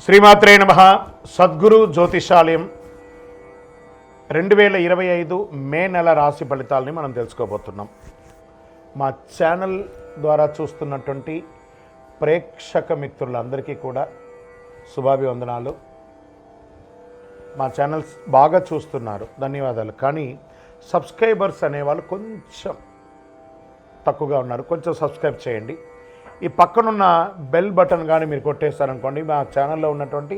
శ్రీమాత్రే నమః. సద్గురు జ్యోతిషాలయం 2025 మే నెల రాశి ఫలితాలని మనం తెలుసుకోబోతున్నాం. మా ఛానల్ ద్వారా చూస్తున్నటువంటి ప్రేక్షక మిత్రులందరికీ కూడా శుభాభివందనాలు. మా ఛానల్స్ బాగా చూస్తున్నారు, ధన్యవాదాలు. కానీ సబ్స్క్రైబర్స్ అనేవాళ్ళు కొంచెం తక్కువగా ఉన్నారు, కొంచెం సబ్స్క్రైబ్ చేయండి. ఈ పక్కనున్న బెల్ బటన్ కానీ మీరు కొట్టేస్తారనుకోండి, మా ఛానల్లో ఉన్నటువంటి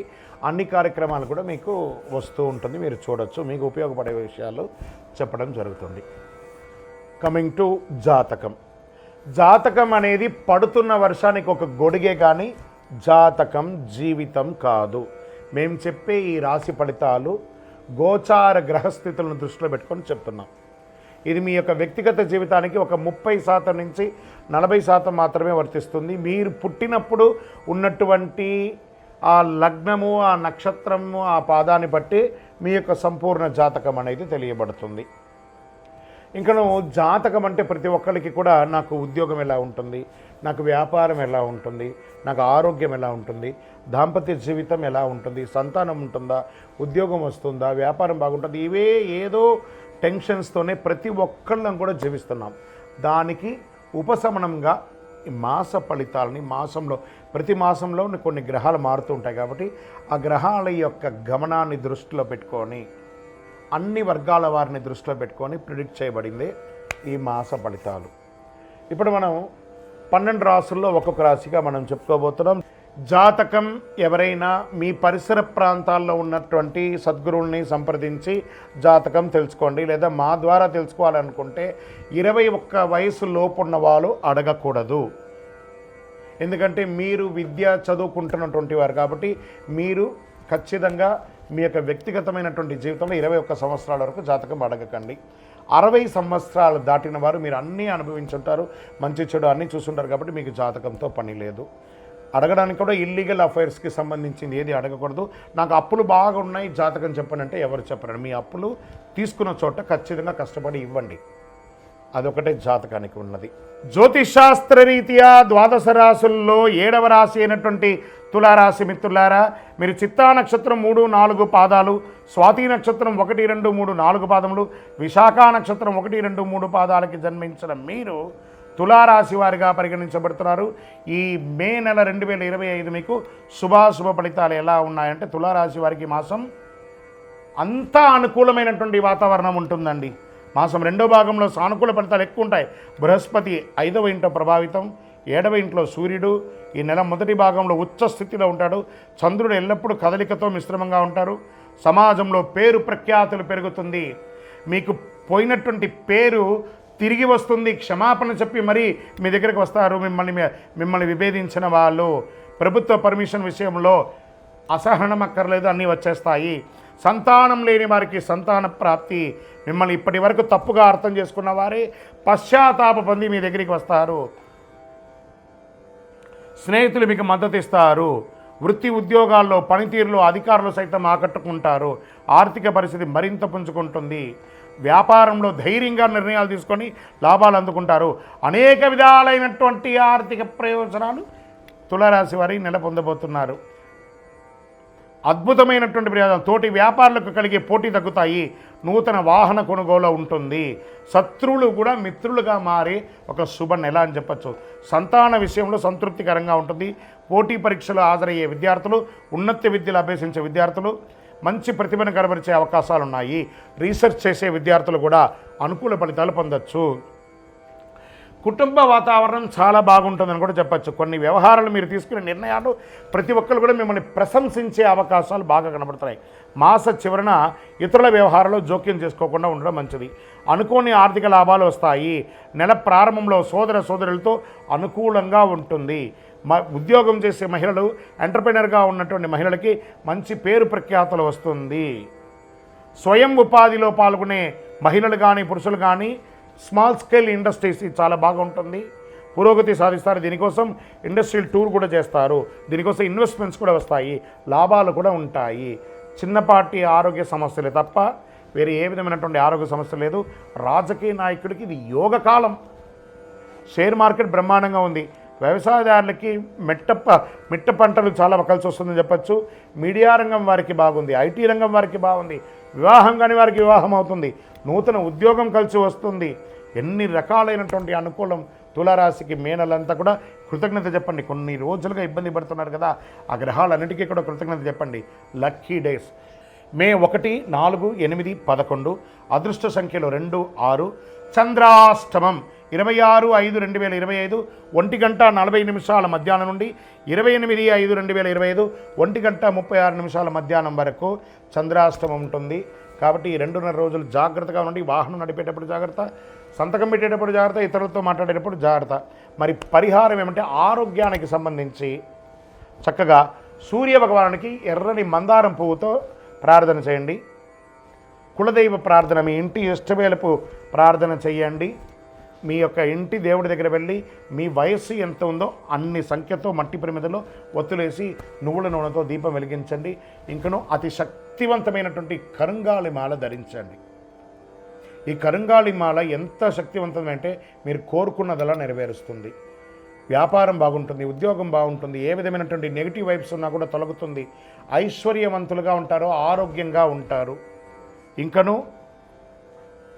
అన్ని కార్యక్రమాలు కూడా మీకు వస్తూ ఉంటుంది, మీరు చూడొచ్చు. మీకు ఉపయోగపడే విషయాలు చెప్పడం జరుగుతుంది. కమింగ్ టు జాతకం. జాతకం అనేది పడుతున్న వర్షానికి ఒక గొడుగే కానీ జాతకం జీవితం కాదు. మేము చెప్పే ఈ రాశి ఫలితాలు గోచార గ్రహస్థితులను దృష్టిలో పెట్టుకొని చెప్తున్నాం. ఇది మీ యొక్క వ్యక్తిగత జీవితానికి ఒక 30% నుంచి 40% మాత్రమే వర్తిస్తుంది. మీరు పుట్టినప్పుడు ఉన్నటువంటి ఆ లగ్నము, ఆ నక్షత్రము, ఆ పాదాన్ని బట్టి మీ యొక్క సంపూర్ణ జాతకం అనేది తెలియబడుతుంది. ఇంకా జాతకం అంటే ప్రతి ఒక్కరికి కూడా నాకు ఉద్యోగం ఎలా ఉంటుంది, నాకు వ్యాపారం ఎలా ఉంటుంది, నాకు ఆరోగ్యం ఎలా ఉంటుంది, దాంపత్య జీవితం ఎలా ఉంటుంది, సంతానం ఉంటుందా, ఉద్యోగం వస్తుందా, వ్యాపారం బాగుంటుంది, ఇవే ఏదో టెన్షన్స్తోనే ప్రతి ఒక్కళ్ళం కూడా జీవిస్తున్నాం. దానికి ఉపశమనంగా ఈ మాస ఫలితాలని ప్రతి మాసంలో కొన్ని గ్రహాలు మారుతూ ఉంటాయి కాబట్టి ఆ గ్రహాల యొక్క గమనాన్ని దృష్టిలో పెట్టుకొని అన్ని వర్గాల వారిని దృష్టిలో పెట్టుకొని ప్రిడిక్ట్ చేయబడిందే ఈ మాస ఫలితాలు. ఇప్పుడు మనం 12 రాసుల్లో ఒక్కొక్క రాశిగా మనం చెప్పుకోబోతున్నాం. జాతకం ఎవరైనా మీ పరిసర ప్రాంతాల్లో ఉన్నటువంటి సద్గురువుల్ని సంప్రదించి జాతకం తెలుసుకోండి. లేదా మా ద్వారా తెలుసుకోవాలనుకుంటే 21 వయసు లోపు ఉన్న వాళ్ళు అడగకూడదు. ఎందుకంటే మీరు విద్య చదువుకుంటున్నటువంటి వారు కాబట్టి మీరు ఖచ్చితంగా మీ యొక్క వ్యక్తిగతమైనటువంటి జీవితంలో 21 సంవత్సరాల వరకు జాతకం అడగకండి. 60 సంవత్సరాలు దాటిన వారు మీరు అన్నీ అనుభవించుంటారు, మంచి చెడు అన్నీ చూసుంటారు కాబట్టి మీకు జాతకంతో పని లేదు. అడగడానికి కూడా ఇల్లీగల్ అఫైర్స్కి సంబంధించింది ఏది అడగకూడదు. నాకు అప్పులు బాగా ఉన్నాయి, జాతకం చెప్పనంటే ఎవరు చెప్పరు. మీ అప్పులు తీసుకున్న చోట ఖచ్చితంగా కష్టపడి ఇవ్వండి, అదొకటే జాతకానికి ఉన్నది. జ్యోతిషాస్త్ర రీత్యా 12 రాశుల్లో 7వ రాశి అయినటువంటి తులారాశి మిత్రులారా, మీరు చిత్తా నక్షత్రం 3, 4 పాదాలు, స్వాతి నక్షత్రం 1, 2, 3, 4 పాదములు, విశాఖ నక్షత్రం 1, 2, 3 పాదాలకి జన్మించిన మీరు తులారాశి వారిగా పరిగణించబడుతున్నారు. ఈ మే నెల 2025 మీకు శుభాశుభ ఫలితాలు ఎలా ఉన్నాయంటే, తులారాశి వారికి మాసం అంతా అనుకూలమైనటువంటి వాతావరణం ఉంటుందండి. మాసం 2వ భాగంలో సానుకూల ఫలితాలు ఎక్కువ ఉంటాయి. బృహస్పతి 5వ ఇంట్లో ప్రభావితం, 7వ ఇంట్లో సూర్యుడు ఈ నెల మొదటి భాగంలో ఉచ్చ స్థితిలో ఉంటాడు. చంద్రుడు ఎల్లప్పుడూ కదలికతో మిశ్రమంగా ఉంటారు. సమాజంలో పేరు ప్రఖ్యాతులు పెరుగుతుంది. మీకు పోయినటువంటి పేరు తిరిగి వస్తుంది. క్షమాపణ చెప్పి మరీ మీ దగ్గరికి వస్తారు మిమ్మల్ని విభేదించిన వాళ్ళు. ప్రభుత్వ పర్మిషన్ విషయంలో అసహనం అక్కర్లేదు, అన్నీ వచ్చేస్తాయి. సంతానం లేని వారికి సంతాన ప్రాప్తి. మిమ్మల్ని ఇప్పటి వరకు తప్పుగా అర్థం చేసుకున్న వారే పశ్చాత్తాప పొంది మీ దగ్గరికి వస్తారు. స్నేహితులు మీకు మద్దతు ఇస్తారు. వృత్తి ఉద్యోగాల్లో పనితీరులో అధికారులు సైతం ఆకట్టుకుంటారు. ఆర్థిక పరిస్థితి మరింత పుంజుకుంటుంది. వ్యాపారంలో ధైర్యంగా నిర్ణయాలు తీసుకొని లాభాలు అందుకుంటారు. అనేక విధాలైనటువంటి ఆర్థిక ప్రయోజనాలు తులారాశి వారి నెల పొందబోతున్నారు. అద్భుతమైనటువంటి ప్రయోజనం. తోటి వ్యాపారులకు కలిగే పోటీ తగ్గుతాయి. నూతన వాహన కొనుగోలు ఉంటుంది. శత్రువులు కూడా మిత్రులుగా మారే ఒక శుభ నెల అని చెప్పచ్చు. సంతాన విషయంలో సంతృప్తికరంగా ఉంటుంది. పోటీ పరీక్షలు హాజరయ్యే విద్యార్థులు, ఉన్నత విద్యలు అభ్యసించే విద్యార్థులు మంచి ప్రతిభను కనబరిచే అవకాశాలు ఉన్నాయి. రీసెర్చ్ చేసే విద్యార్థులు కూడా అనుకూల ఫలితాలు పొందొచ్చు. కుటుంబ వాతావరణం చాలా బాగుంటుందని కూడా చెప్పచ్చు. కొన్ని వ్యవహారాలు మీరు తీసుకునే నిర్ణయాలు ప్రతి ఒక్కరు కూడా మిమ్మల్ని ప్రశంసించే అవకాశాలు బాగా కనబడుతున్నాయి. మాస చివరన ఇతరుల వ్యవహారాల్లో జోక్యం చేసుకోకుండా ఉండడం మంచిది. అనుకోని ఆర్థిక లాభాలు వస్తాయి. నెల ప్రారంభంలో సోదరులతో అనుకూలంగా ఉంటుంది. ఉద్యోగం చేసే మహిళలు, ఎంటర్ప్రెనర్గా ఉన్నటువంటి మహిళలకి మంచి పేరు ప్రఖ్యాతులు వస్తుంది. స్వయం ఉపాధిలో పాల్గొనే మహిళలు కానీ పురుషులు కానీ స్మాల్ స్కేల్ ఇండస్ట్రీస్ చాలా బాగుంటుంది. పురోగతి సాధిస్తారు. దీనికోసం ఇండస్ట్రియల్ టూర్ కూడా చేస్తారు. దీనికోసం ఇన్వెస్ట్మెంట్స్ కూడా వస్తాయి. లాభాలు కూడా ఉంటాయి. చిన్నపాటి ఆరోగ్య సమస్యలే తప్ప వేరే ఏ విధమైనటువంటి ఆరోగ్య సమస్య లేదు. రాజకీయ నాయకుడికి ఇది యోగకాలం. షేర్ మార్కెట్ బ్రహ్మాండంగా ఉంది. వ్యవసాయదారులకి మిట్ట పంటలు చాలా కలిసి వస్తుందని చెప్పచ్చు. మీడియా రంగం వారికి బాగుంది, ఐటీ రంగం వారికి బాగుంది, వివాహం కాని వారికి వివాహం అవుతుంది, నూతన ఉద్యోగం కలిసి వస్తుంది. ఎన్ని రకాలైనటువంటి అనుకూలం తులారాశికి. మే నెలంతా కూడా కృతజ్ఞత చెప్పండి. కొన్ని రోజులుగా ఇబ్బంది పడుతున్నారు కదా, ఆ గ్రహాలన్నిటికీ కూడా కృతజ్ఞత చెప్పండి. లక్కీ డేస్ మే 1, 4, 8, 11. అదృష్ట సంఖ్యలు 2, 6. చంద్రాష్టమం 26/5/2025 1:40 మధ్యాహ్నం నుండి 28/5/2025 1:36 మధ్యాహ్నం వరకు చంద్రాష్టమం ఉంటుంది. కాబట్టి ఈ 2.5 రోజులు జాగ్రత్తగా ఉండి, వాహనం నడిపేటప్పుడు జాగ్రత్త, సంతకం పెట్టేటప్పుడు జాగ్రత్త, ఇతరులతో మాట్లాడేటప్పుడు జాగ్రత్త. మరి పరిహారం ఏమంటే ఆరోగ్యానికి సంబంధించి చక్కగా సూర్య భగవానునికి ఎర్రని మందారం పువ్వుతో ప్రార్థన చేయండి. కులదైవ ప్రార్థన, మీ ఇంటి ఇష్టవేళపు ప్రార్థన చేయండి. మీ యొక్క ఇంటి దేవుడి దగ్గర వెళ్ళి మీ వయస్సు ఎంత ఉందో అన్ని సంఖ్యతో మట్టి ప్రమిదలో ఒత్తులేసి నువ్వుల నూనెతో దీపం వెలిగించండి. ఇంకను అతి శక్తివంతమైనటువంటి కరుంగాళి మాల ధరించండి. ఈ కరుంగాళి మాల ఎంత శక్తివంతమంటే మీరు కోరుకున్నదలా నెరవేరుస్తుంది. వ్యాపారం బాగుంటుంది, ఉద్యోగం బాగుంటుంది, ఏ విధమైనటువంటి నెగిటివ్ వైబ్స్ ఉన్నా కూడా తొలగుతుంది. ఐశ్వర్యవంతులుగా ఉంటారు, ఆరోగ్యంగా ఉంటారు. ఇంకను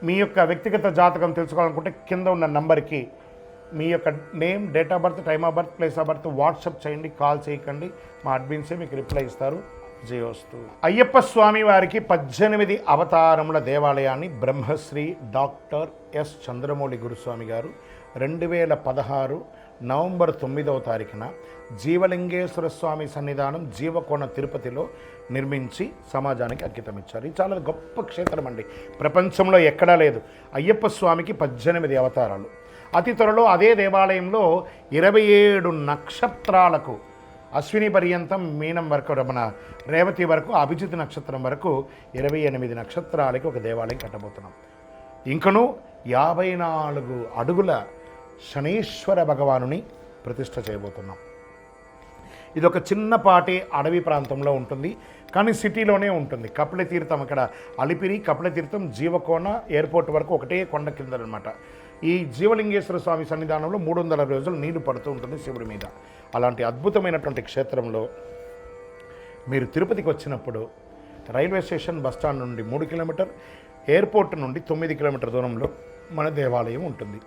మీ యొక్క వ్యక్తిగత జాతకం తెలుసుకోవాలనుకుంటే కింద ఉన్న నంబర్కి మీ యొక్క name, date of birth, time of birth, place of birth WhatsApp చేయండి, కాల్ చేయకండి. మా అడ్మిన్సే మీకు రిప్లై ఇస్తారు. జయోస్తు. అయ్యప్ప స్వామి వారికి 18 అవతారముల దేవాలయాన్ని బ్రహ్మశ్రీ డాక్టర్ ఎస్ చంద్రమౌళి గురుస్వామి గారు 2016 నవంబర్ 9వ తారీఖున జీవలింగేశ్వర స్వామి సన్నిధానం జీవకోణ తిరుపతిలో నిర్మించి సమాజానికి అంకితం ఇచ్చారు. ఇది చాలా గొప్ప క్షేత్రం అండి, ప్రపంచంలో ఎక్కడా లేదు. అయ్యప్ప స్వామికి 18 అవతారాలు. అతి త్వరలో అదే దేవాలయంలో 27 నక్షత్రాలకు, అశ్విని పర్యంతం మీనం వరకు, మన రేవతి వరకు, అభిజిత్ నక్షత్రం వరకు 28 నక్షత్రాలకి ఒక దేవాలయం కట్టబోతున్నాం. ఇంకను 54 అడుగుల శనీశ్వర భగవానుని ప్రతిష్ఠ చేయబోతున్నాం. ఇది ఒక చిన్నపాటి అడవి ప్రాంతంలో ఉంటుంది, కానీ సిటీలోనే ఉంటుంది. కపిలతీర్థం, అక్కడ అలిపిరి కపిలతీర్థం జీవకోన ఎయిర్పోర్ట్ వరకు ఒకటే కొండ కింద అనమాట. ఈ జీవలింగేశ్వర స్వామి సన్నిధానంలో 300 రోజులు నీళ్లు పడుతూ ఉంటుంది శివుడి మీద. అలాంటి అద్భుతమైనటువంటి క్షేత్రంలో మీరు తిరుపతికి వచ్చినప్పుడు రైల్వే స్టేషన్ బస్టాండ్ నుండి 3 కిలోమీటర్, ఎయిర్పోర్ట్ నుండి 9 కిలోమీటర్ దూరంలో మన దేవాలయం ఉంటుంది.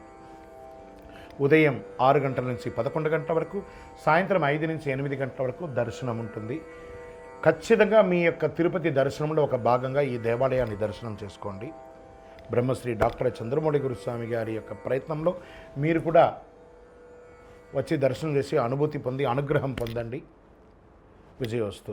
ఉదయం 6 గంటల నుంచి 11 గంటల వరకు, సాయంత్రం 5 నుంచి 8 గంటల వరకు దర్శనం ఉంటుంది. ఖచ్చితంగా మీ యొక్క తిరుపతి దర్శనంలో ఒక భాగంగా ఈ దేవాలయాన్ని దర్శనం చేసుకోండి. బ్రహ్మశ్రీ డాక్టర్ చంద్రమౌళి గురుస్వామి గారి యొక్క ప్రయత్నంలో మీరు కూడా వచ్చి దర్శనం చేసి అనుభూతి పొంది అనుగ్రహం పొందండి. విజయోస్తు.